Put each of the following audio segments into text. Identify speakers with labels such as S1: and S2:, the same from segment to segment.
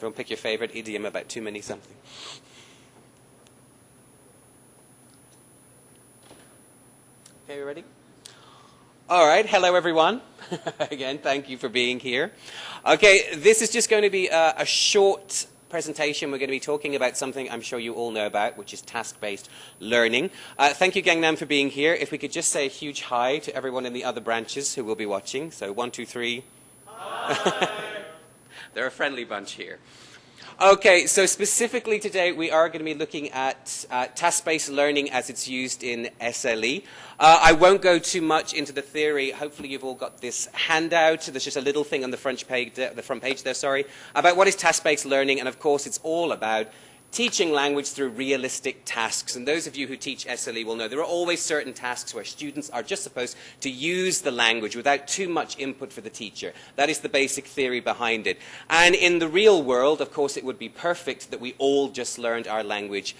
S1: Everyone pick your favorite idiom about too many something. Okay, you ready? All right, hello everyone. Again, thank you for being here. Okay, this is just going to be a short presentation. We're going to be talking about something I'm sure you all know about, which is task-based learning. Thank you, Gangnam, for being here. If we could just say a huge hi to everyone in the other branches who will be watching. So 1, 2, 3. Hi. They're a friendly bunch here. Okay, so specifically today we are going to be looking at task-based learning as it's used in SLE. I won't go too much into the theory. Hopefully you've all got this handout. There's just a little thing on the front page there, about what is task-based learning, and of course it's all about teaching language through realistic tasks. And those of you who teach SLE will know there are always certain tasks where students are just supposed to use the language without too much input for the teacher. That is the basic theory behind it. And in the real world, of course, it would be perfect that we all just learned our language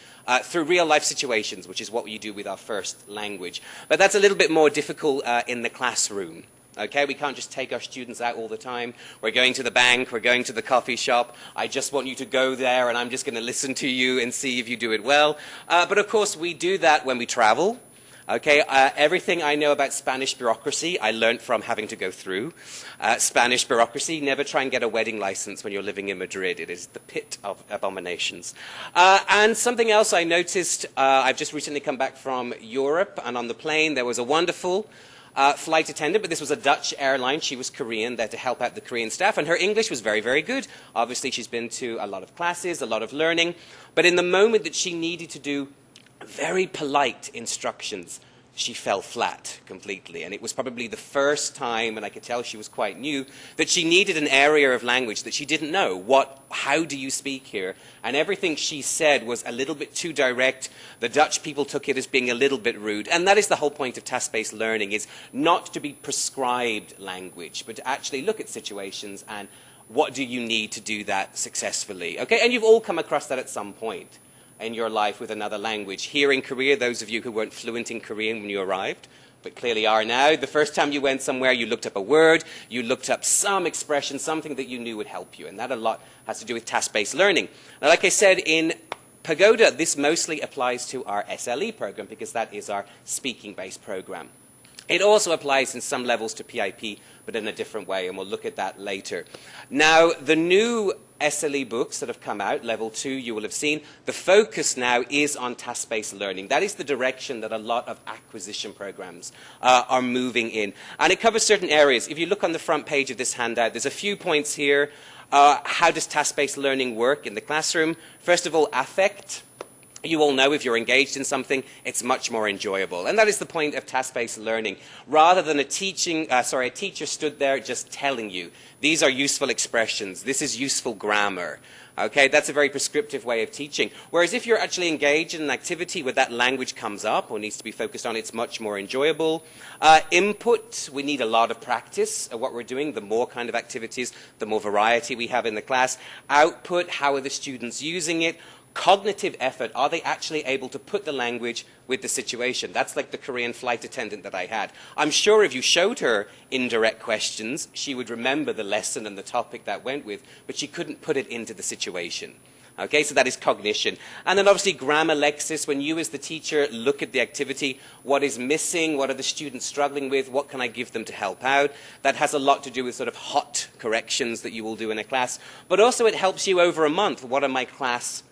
S1: through real-life situations, which is what you do with our first language. But that's a little bit more difficult in the classroom. Okay, we can't just take our students out all the time. We're going to the bank, we're going to the coffee shop. I just want you to go there and I'm just going to listen to you and see if you do it well. But of course we do that when we travel. Okay, everything I know about Spanish bureaucracy I learned from having to go through Spanish bureaucracy. Never try and get a wedding license when you're living in Madrid. It is the pit of abominations. And something else I noticed, I've just recently come back from Europe, and on the plane there was a wonderful flight attendant, but this was a Dutch airline. She was Korean, there to help out the Korean staff, and her English was very, very good. Obviously, she's been to a lot of classes, a lot of learning, but in the moment that she needed to do very polite instructions, she fell flat completely. And it was probably the first time, and I could tell she was quite new, that she needed an area of language that she didn't know. How do you speak here? And everything she said was a little bit too direct. The Dutch people took it as being a little bit rude. And that is the whole point of task-based learning, is not to be prescribed language, but to actually look at situations and what do you need to do that successfully. Okay? And you've all come across that at some point in your life with another language. Here in Korea, those of you who weren't fluent in Korean when you arrived, but clearly are now, the first time you went somewhere, you looked up a word, you looked up some expression, something that you knew would help you, and that a lot has to do with task-based learning. Now, like I said, in Pagoda, this mostly applies to our SLE program, because that is our speaking-based program. It also applies in some levels to PIP, but in a different way, and we'll look at that later. Now, the new SLE books that have come out, level 2, you will have seen, the focus now is on task-based learning. That is the direction that a lot of acquisition programs are moving in. And it covers certain areas. If you look on the front page of this handout, there's a few points here. How does task-based learning work in the classroom? First of all, affect. You all know if you're engaged in something, it's much more enjoyable. And that is the point of task-based learning. Rather than a teacher stood there just telling you, these are useful expressions, this is useful grammar. Okay, that's a very prescriptive way of teaching. Whereas if you're actually engaged in an activity where that language comes up or needs to be focused on, it's much more enjoyable. Input, we need a lot of practice at what we're doing. The more kind of activities, the more variety we have in the class. Output, how are the students using it? Cognitive effort, are they actually able to put the language with the situation? That's like the Korean flight attendant that I had. I'm sure if you showed her indirect questions, she would remember the lesson and the topic that went with, but she couldn't put it into the situation. Okay, so that is cognition. And then obviously grammar lexis, when you as the teacher look at the activity, what is missing, what are the students struggling with, what can I give them to help out? That has a lot to do with sort of hot corrections that you will do in a class. But also it helps you over a month. What are my class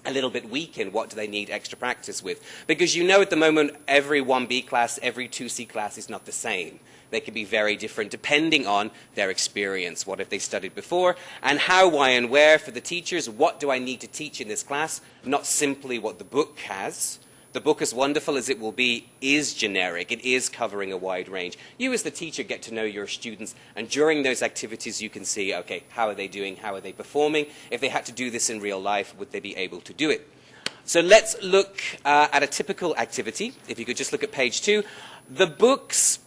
S1: a little bit weak in? What do they need extra practice with? Because you know at the moment every 1B class, every 2C class is not the same. They can be very different depending on their experience. What have they studied before? And how, why, and where for the teachers, what do I need to teach in this class? Not simply what the book has. The book, as wonderful as it will be, is generic. It is covering a wide range. You as the teacher get to know your students, and during those activities you can see, okay, how are they doing, how are they performing? If they had to do this in real life, would they be able to do it? So let's look at a typical activity. If you could just look at page 2. The books,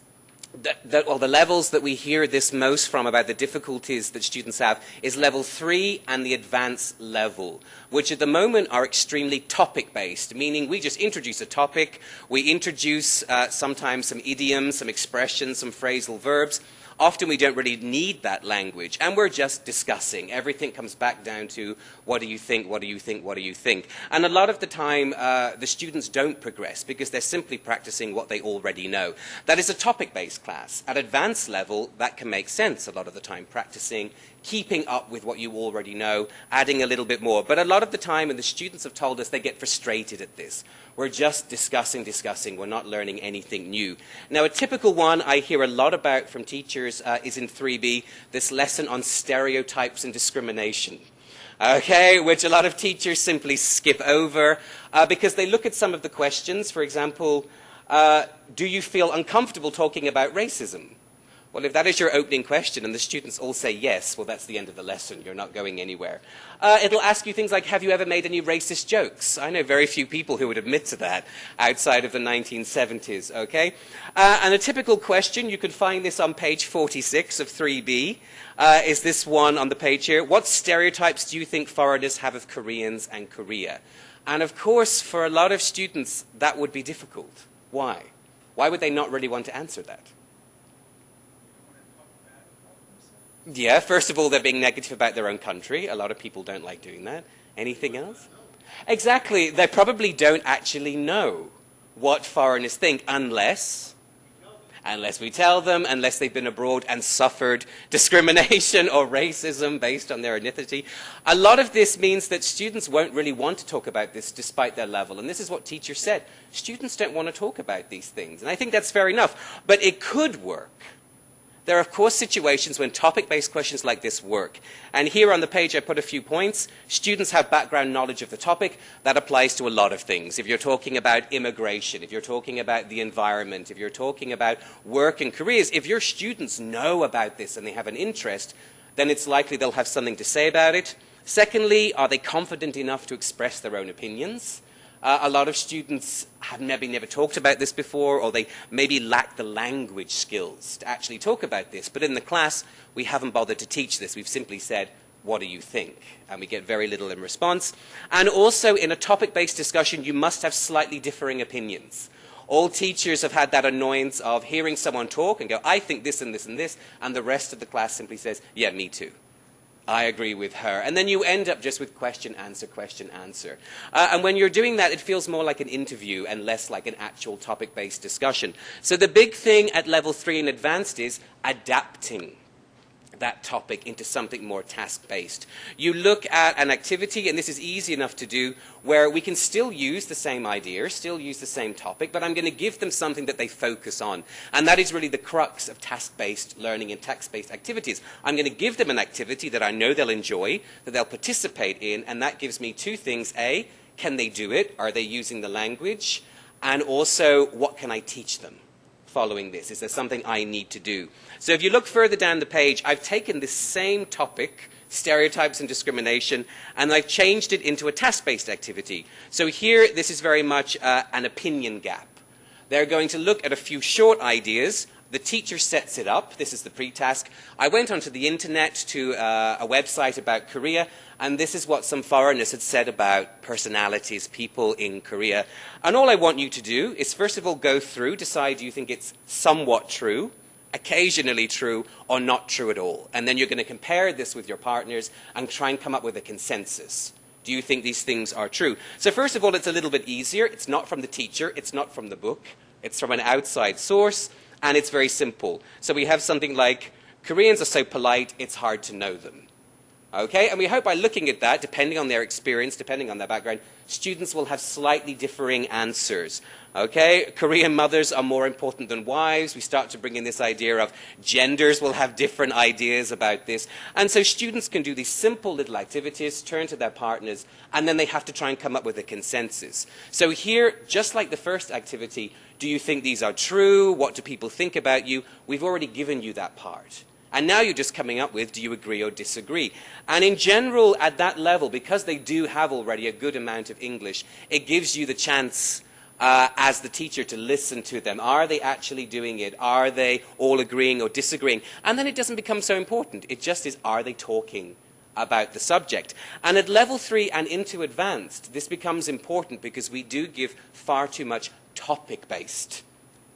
S1: the levels that we hear this most from about the difficulties that students have is level 3 and the advanced level, which at the moment are extremely topic-based, meaning we just introduce a topic, we introduce sometimes some idioms, some expressions, some phrasal verbs. Often we don't really need that language, and we're just discussing. Everything comes back down to, what do you think, what do you think, what do you think? And a lot of the time, the students don't progress because they're simply practicing what they already know. That is a topic-based class. At advanced level, that can make sense a lot of the time, practicing, keeping up with what you already know, adding a little bit more. But a lot of the time, and the students have told us, they get frustrated at this. We're just discussing. We're not learning anything new. Now, a typical one I hear a lot about from teachers is in 3B, this lesson on stereotypes and discrimination. Okay, which a lot of teachers simply skip over because they look at some of the questions. For example, do you feel uncomfortable talking about racism? Well, if that is your opening question and the students all say yes, well, that's the end of the lesson. You're not going anywhere. It'll ask you things like, have you ever made any racist jokes? I know very few people who would admit to that outside of the 1970s, okay? And a typical question, you can find this on page 46 of 3B, is this one on the page here. What stereotypes do you think foreigners have of Koreans and Korea? And of course, for a lot of students, that would be difficult. Why? Why would they not really want to answer that? Yeah, first of all, they're being negative about their own country. A lot of people don't like doing that. Anything else? Exactly. They probably don't actually know what foreigners think unless we tell them, unless they've been abroad and suffered discrimination or racism based on their ethnicity. A lot of this means that students won't really want to talk about this despite their level. And this is what teachers said. Students don't want to talk about these things. And I think that's fair enough. But it could work. There are, of course, situations when topic-based questions like this work. And here on the page, I put a few points. Students have background knowledge of the topic. That applies to a lot of things. If you're talking about immigration, if you're talking about the environment, if you're talking about work and careers, if your students know about this and they have an interest, then it's likely they'll have something to say about it. Secondly, are they confident enough to express their own opinions? A lot of students have maybe never talked about this before, or they maybe lack the language skills to actually talk about this. But in the class, we haven't bothered to teach this. We've simply said, what do you think? And we get very little in response. And also, in a topic-based discussion, you must have slightly differing opinions. All teachers have had that annoyance of hearing someone talk and go, I think this and this and this, and the rest of the class simply says, yeah, me too. I agree with her. And then you end up just with question, answer, question, answer. And when you're doing that, it feels more like an interview and less like an actual topic-based discussion. So the big thing at level 3 and advanced is adapting that topic into something more task-based. You look at an activity, and this is easy enough to do, where we can still use the same idea, still use the same topic, but I'm going to give them something that they focus on. And that is really the crux of task-based learning and task-based activities. I'm going to give them an activity that I know they'll enjoy, that they'll participate in, and that gives me two things. A, can they do it? Are they using the language? And also, what can I teach them following this? Is there something I need to do? So if you look further down the page, I've taken this same topic, stereotypes and discrimination, and I've changed it into a task-based activity. So here, this is very much an opinion gap. They're going to look at a few short ideas. The teacher sets it up. This is the pre-task. I went onto the internet to a website about Korea, and this is what some foreigners had said about personalities, people in Korea. And all I want you to do is, first of all, go through, decide do you think it's somewhat true, occasionally true, or not true at all. And then you're going to compare this with your partners and try and come up with a consensus. Do you think these things are true? So first of all, it's a little bit easier. It's not from the teacher. It's not from the book. It's from an outside source. And it's very simple. So we have something like, Koreans are so polite, it's hard to know them. Okay? And we hope by looking at that, depending on their experience, depending on their background, students will have slightly differing answers. Okay? Korean mothers are more important than wives. We start to bring in this idea of genders will have different ideas about this. And so students can do these simple little activities, turn to their partners, and then they have to try and come up with a consensus. So here, just like the first activity, do you think these are true? What do people think about you? We've already given you that part. And now you're just coming up with, do you agree or disagree? And in general, at that level, because they do have already a good amount of English, it gives you the chance as the teacher to listen to them. Are they actually doing it? Are they all agreeing or disagreeing? And then it doesn't become so important. It just is, are they talking about the subject? And at level 3 and into advanced, this becomes important because we do give far too much topic-based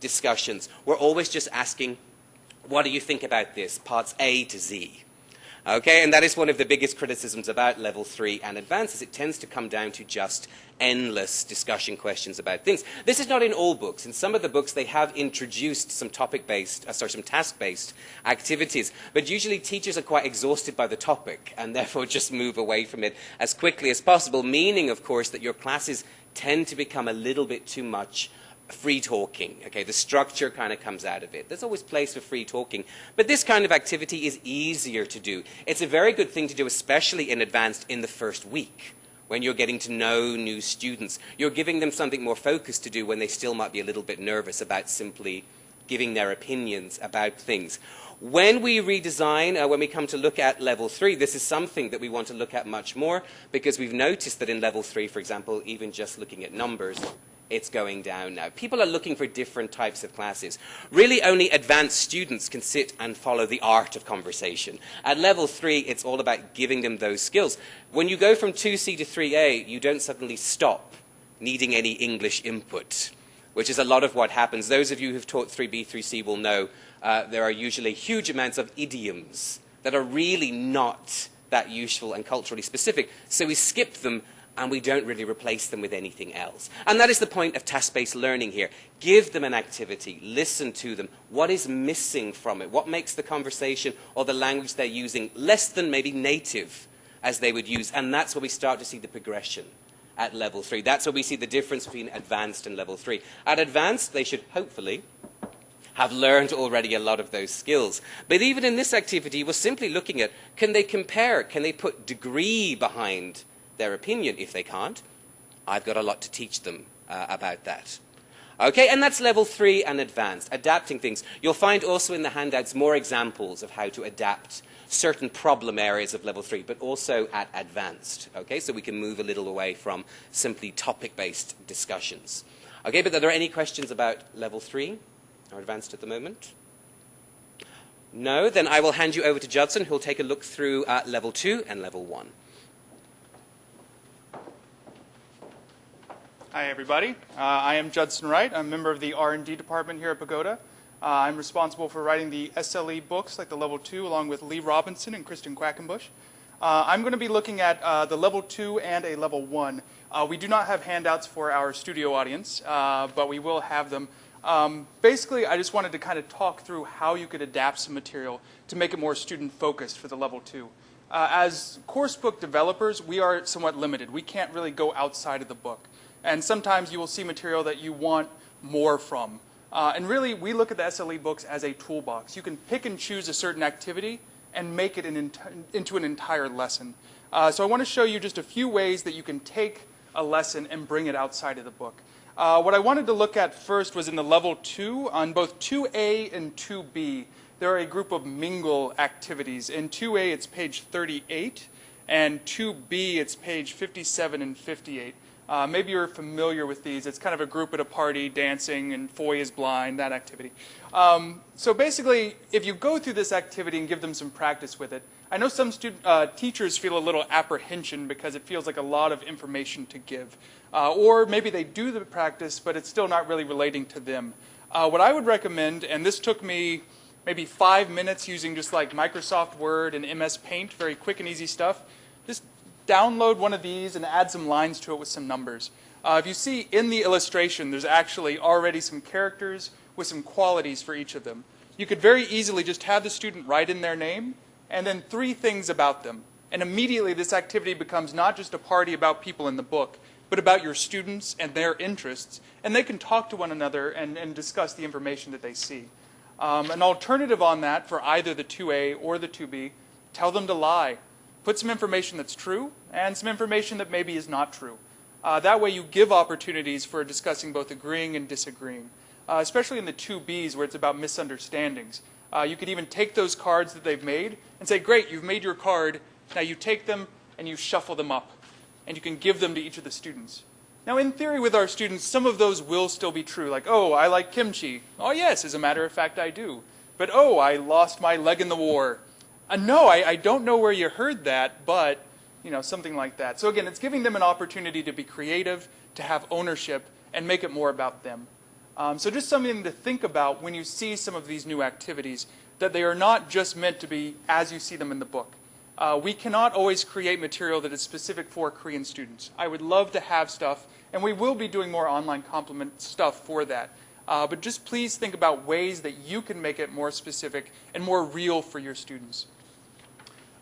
S1: discussions. We're always just asking, what do you think about this? Parts A to Z. Okay, and that is one of the biggest criticisms about level 3 and advanced, is it tends to come down to just endless discussion questions about things. This is not in all books. In some of the books, they have introduced some some task-based activities, but usually teachers are quite exhausted by the topic and therefore just move away from it as quickly as possible, meaning, of course, that your classes tend to become a little bit too much free talking. Okay, the structure kind of comes out of it. There's always place for free talking, but this kind of activity is easier to do. It's a very good thing to do, especially in advanced in the first week, when you're getting to know new students. You're giving them something more focused to do when they still might be a little bit nervous about simply giving their opinions about things. When we redesign, when we come to look at level 3, this is something that we want to look at much more, because we've noticed that in level 3, for example, even just looking at numbers, it's going down now. People are looking for different types of classes. Really, only advanced students can sit and follow the art of conversation. At level 3, it's all about giving them those skills. When you go from 2C to 3A, you don't suddenly stop needing any English input, which is a lot of what happens. Those of you who've taught 3B, 3C will know there are usually huge amounts of idioms that are really not that useful and culturally specific. So we skip them and we don't really replace them with anything else. And that is the point of task-based learning here. Give them an activity, listen to them. What is missing from it? What makes the conversation or the language they're using less than maybe native as they would use? And that's where we start to see the progression at level 3. That's where we see the difference between advanced and level 3. At advanced, they should hopefully have learned already a lot of those skills. But even in this activity, we're simply looking at, can they compare? Can they put degree behind their opinion? If they can't, I've got a lot to teach them about that. Okay, and that's level 3 and advanced, adapting things. You'll find also in the handouts more examples of how to adapt certain problem areas of level 3, but also at advanced. Okay, so we can move a little away from simply topic-based discussions. Okay, but are there any questions about level 3 or advanced at the moment? No? Then I will hand you over to Judson, who'll take a look through level 2 and level 1.
S2: Hi, everybody. I am Judson Wright. I'm a member of the R&D department here at Pagoda. I'm responsible for writing the SLE books, like the Level 2, along with Lee Robinson and Kristen Quackenbush. I'm going to be looking at the Level 2 and a Level 1. We do not have handouts for our studio audience, but we will have them. Basically, I just wanted to kind of talk through how you could adapt some material to make it more student-focused for the Level 2. As course book developers, we are somewhat limited. We can't really go outside of the book. And sometimes you will see material that you want more from. And really, we look at the SLE books as a toolbox. You can pick and choose a certain activity and make it into an entire lesson. So I want to show you just a few ways that you can take a lesson and bring it outside of the book. What I wanted to look at first was in the Level 2, on both 2A and 2B, there are a group of mingle activities. In 2A, it's page 38, and 2B, it's page 57 and 58. Maybe you're familiar with these. It's kind of a group at a party, dancing, and Foy is blind, that activity. So basically, if you go through this activity and give them some practice with it, I know some teachers feel a little apprehension because it feels like a lot of information to give. Or maybe they do the practice, but it's still not really relating to them. What I would recommend, and this took me maybe 5 minutes using just like Microsoft Word and MS Paint, very quick and easy stuff, just download one of these and add some lines to it with some numbers. If you see in the illustration, there's actually already some characters with some qualities for each of them. You could very easily just have the student write in their name and then 3 things about them. And immediately this activity becomes not just a party about people in the book, but about your students and their interests. And they can talk to one another and discuss the information that they see. An alternative on that for either the 2A or the 2B, tell them to lie. Put some information that's true and some information that maybe is not true. That way you give opportunities for discussing both agreeing and disagreeing, especially in the 2Bs where it's about misunderstandings. You could even take those cards that they've made and say, great, you've made your card. Now you take them and you shuffle them up. And you can give them to each of the students. Now in theory with our students, some of those will still be true. Like, oh, I like kimchi. Oh yes, as a matter of fact, I do. But oh, I lost my leg in the war. No, I don't know where you heard that, but something like that. So again, it's giving them an opportunity to be creative, to have ownership, and make it more about them. So just something to think about when you see some of these new activities, that they are not just meant to be as you see them in the book. We cannot always create material that is specific for Korean students. I would love to have stuff, and we will be doing more online complement stuff for that. But just please think about ways that you can make it more specific and more real for your students.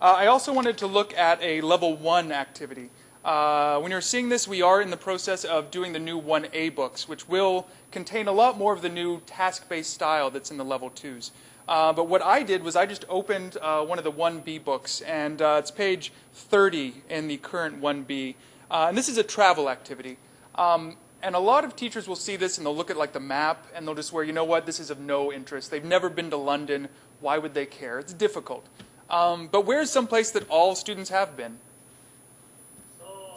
S2: I also wanted to look at a level 1 activity. When you're seeing this, we are in the process of doing the new 1A books, which will contain a lot more of the new task-based style that's in the level 2s. But what I did was I just opened one of the 1B books, and it's page 30 in the current 1B. And this is a travel activity. And a lot of teachers will see this and they'll look at like the map and they'll just swear, you know what, this is of no interest. They've never been to London. Why would they care? It's difficult. But where's some place that all students have been?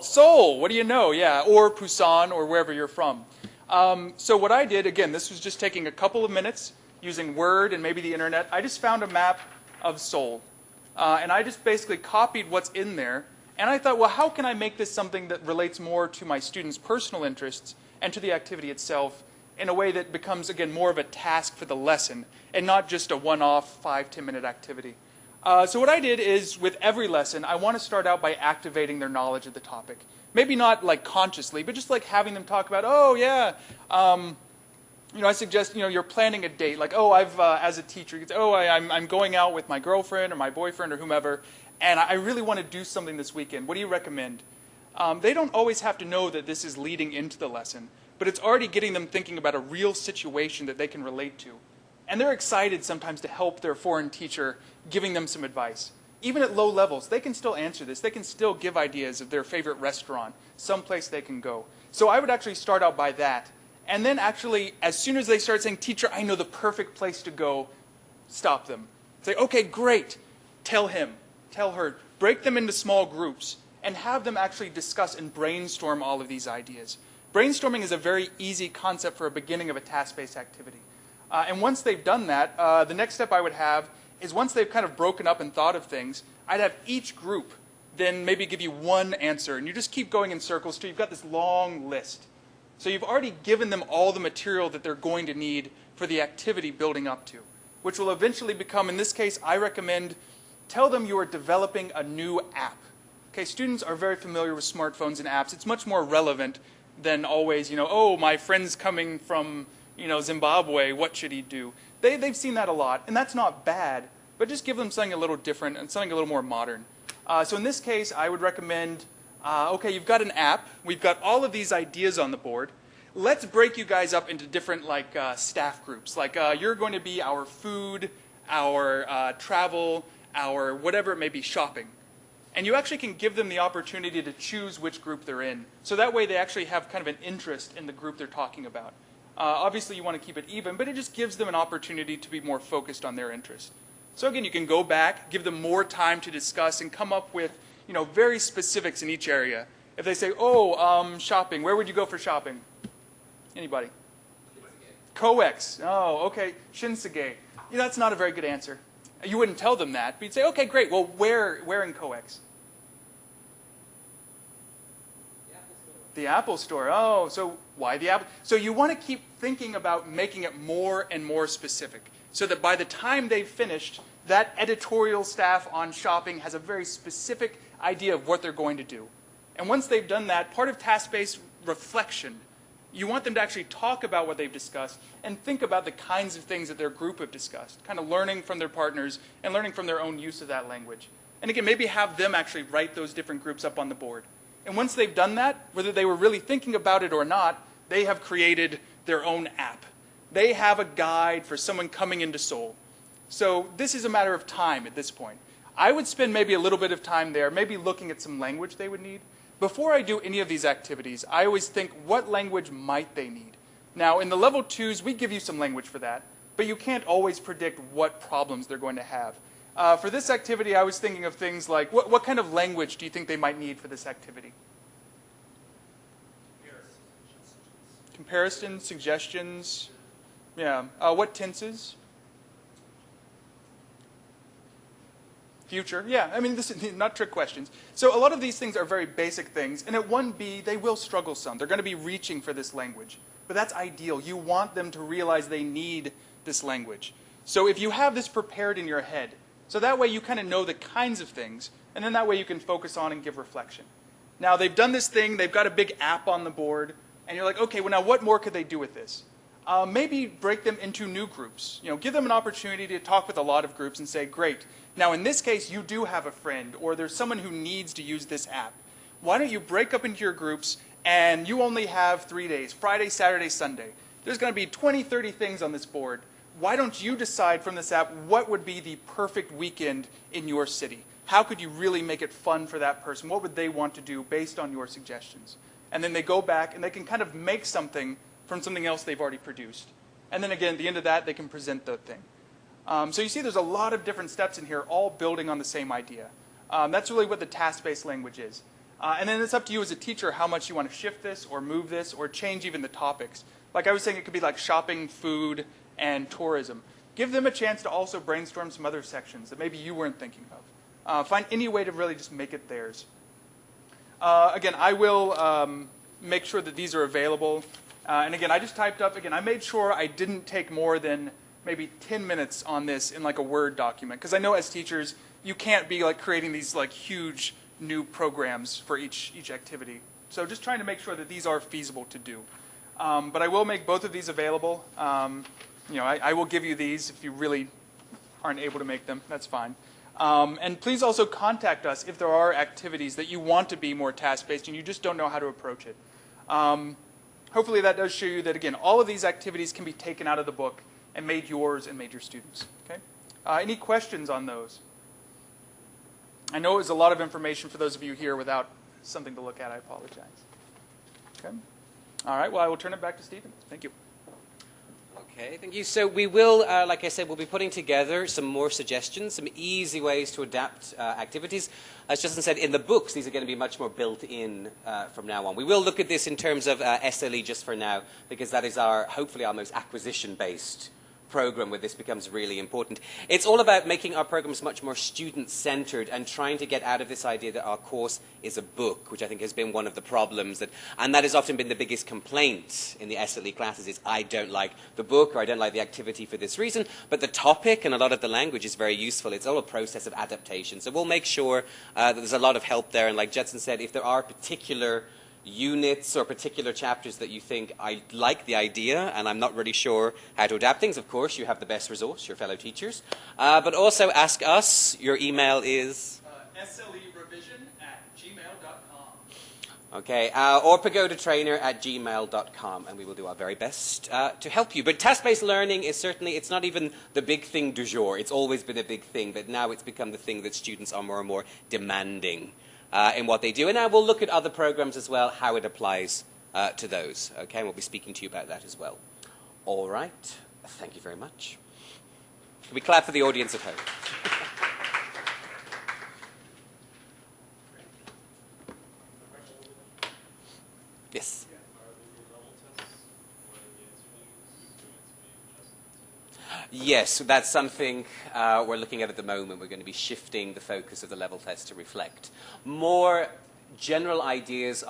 S2: Seoul. What do you know? Yeah, or Busan or wherever you're from. So what I did, again, this was just taking a couple of minutes using Word and maybe the internet. I just found a map of Seoul. And I just basically copied what's in there. And I thought, well, how can I make this something that relates more to my students' personal interests and to the activity itself in a way that becomes, again, more of a task for the lesson and not just a one-off 5-10 minute activity. So what I did is, with every lesson, I want to start out by activating their knowledge of the topic. Maybe not like consciously, but just like having them talk about, oh, yeah, I suggest, you're planning a date. Like, oh, as a teacher, you could say, oh, I'm going out with my girlfriend or my boyfriend or whomever, and I really want to do something this weekend. What do you recommend? They don't always have to know that this is leading into the lesson, but it's already getting them thinking about a real situation that they can relate to. And they're excited sometimes to help their foreign teacher giving them some advice. Even at low levels, they can still answer this. They can still give ideas of their favorite restaurant, someplace they can go. So I would actually start out by that. And then actually, as soon as they start saying, teacher, I know the perfect place to go, stop them. Say, okay, great. Tell him, tell her. Break them into small groups and have them actually discuss and brainstorm all of these ideas. Brainstorming is a very easy concept for a beginning of a task-based activity. And once they've done that, the next step I would have is once they've kind of broken up and thought of things, I'd have each group then maybe give you one answer. And you just keep going in circles till you've got this long list. So you've already given them all the material that they're going to need for the activity building up to, which will eventually become, in this case, I recommend, tell them you are developing a new app. Okay, students are very familiar with smartphones and apps. It's much more relevant than always, oh, my friend's coming from, Zimbabwe, what should he do? They've seen that a lot, and that's not bad, but just give them something a little different and something a little more modern. So in this case, I would recommend, okay, you've got an app. We've got all of these ideas on the board. Let's break you guys up into different staff groups. You're going to be our food, our travel, our whatever it may be, shopping. And you actually can give them the opportunity to choose which group they're in. So that way they actually have kind of an interest in the group they're talking about. Obviously you want to keep it even, but it just gives them an opportunity to be more focused on their interest. So again, you can go back, give them more time to discuss, and come up with very specifics in each area. If they say, oh, shopping, where would you go for shopping? Anybody? Coex. Oh, okay. Shinsegae. That's not a very good answer. You wouldn't tell them that, but you'd say, okay, great. Well, where in Coex? The Apple Store. Oh, so why the Apple? So you want to keep thinking about making it more and more specific so that by the time they've finished, that editorial staff on shopping has a very specific idea of what they're going to do. And once they've done that, part of task-based reflection, you want them to actually talk about what they've discussed and think about the kinds of things that their group have discussed, kind of learning from their partners and learning from their own use of that language. And again, maybe have them actually write those different groups up on the board. And once they've done that, whether they were really thinking about it or not, they have created their own app. They have a guide for someone coming into Seoul. So this is a matter of time at this point. I would spend maybe a little bit of time there, maybe looking at some language they would need. Before I do any of these activities, I always think, what language might they need? Now, in the level 2s, we give you some language for that, but you can't always predict what problems they're going to have. For this activity, I was thinking of things like, what kind of language do you think they might need for this activity? Comparison, suggestions. Yeah. What tenses? future. Yeah, I mean, this is not trick questions. So a lot of these things are very basic things, and at 1B, they will struggle some. They're going to be reaching for this language. But that's ideal. You want them to realize they need this language. So if you have this prepared in your head, so that way you kind of know the kinds of things, and then that way you can focus on and give reflection. Now, they've done this thing, they've got a big app on the board, and you're like, okay, well, now what more could they do with this? Maybe break them into new groups. Give them an opportunity to talk with a lot of groups and say, great, now in this case, you do have a friend, or there's someone who needs to use this app. Why don't you break up into your groups, and you only have 3 days, Friday, Saturday, Sunday. There's going to be 20, 30 things on this board. Why don't you decide from this app what would be the perfect weekend in your city? How could you really make it fun for that person? What would they want to do based on your suggestions? And then they go back and they can kind of make something from something else they've already produced. And then again, at the end of that, they can present the thing. So you see there's a lot of different steps in here, all building on the same idea. That's really what the task-based language is. And then it's up to you as a teacher how much you want to shift this or move this or change even the topics. Like I was saying, it could be like shopping, food, and tourism. Give them a chance to also brainstorm some other sections that maybe you weren't thinking of. Find any way to really just make it theirs. Again, I will make sure that these are available. And again, I just typed up, again, I made sure I didn't take more than maybe 10 minutes on this in like a Word document. Because I know as teachers, you can't be like creating these like huge new programs for each activity. So just trying to make sure that these are feasible to do. But I will make both of these available. I will give you these if you really aren't able to make them. That's fine. And please also contact us if there are activities that you want to be more task-based and you just don't know how to approach it. Hopefully that does show you that, again, all of these activities can be taken out of the book and made yours and made your students. Okay? Any questions on those? I know it was a lot of information for those of you here without something to look at. I apologize. Okay? All right, well, I will turn it back to Stephen. Thank you.
S1: Okay, thank you. So we will, like I said, we'll be putting together some more suggestions, some easy ways to adapt activities. As Justin said, in the books, these are going to be much more built in from now on. We will look at this in terms of SLE just for now, because that is hopefully our most acquisition-based program where this becomes really important. It's all about making our programs much more student-centered and trying to get out of this idea that our course is a book, which I think has been one of the problems, and that has often been the biggest complaint in the SLE classes is I don't like the book or I don't like the activity for this reason, but the topic and a lot of the language is very useful. It's all a process of adaptation. So we'll make sure that there's a lot of help there, and like Judson said, if there are particular units or particular chapters that you think I like the idea and I'm not really sure how to adapt things, of course, you have the best resource, your fellow teachers. But also ask us. Your email is? SLErevision@gmail.com. Okay, or pagodatrainer@gmail.com, and we will do our very best to help you. But task-based learning is certainly, it's not even the big thing du jour. It's always been a big thing, but now it's become the thing that students are more and more demanding in what they do. And now we'll look at other programs as well, how it applies to those. Okay, and we'll be speaking to you about that as well. All right, thank you very much. Can we clap for the audience at home? Yes. Yes, that's something we're looking at the moment. We're going to be shifting the focus of the level test to reflect more general ideas of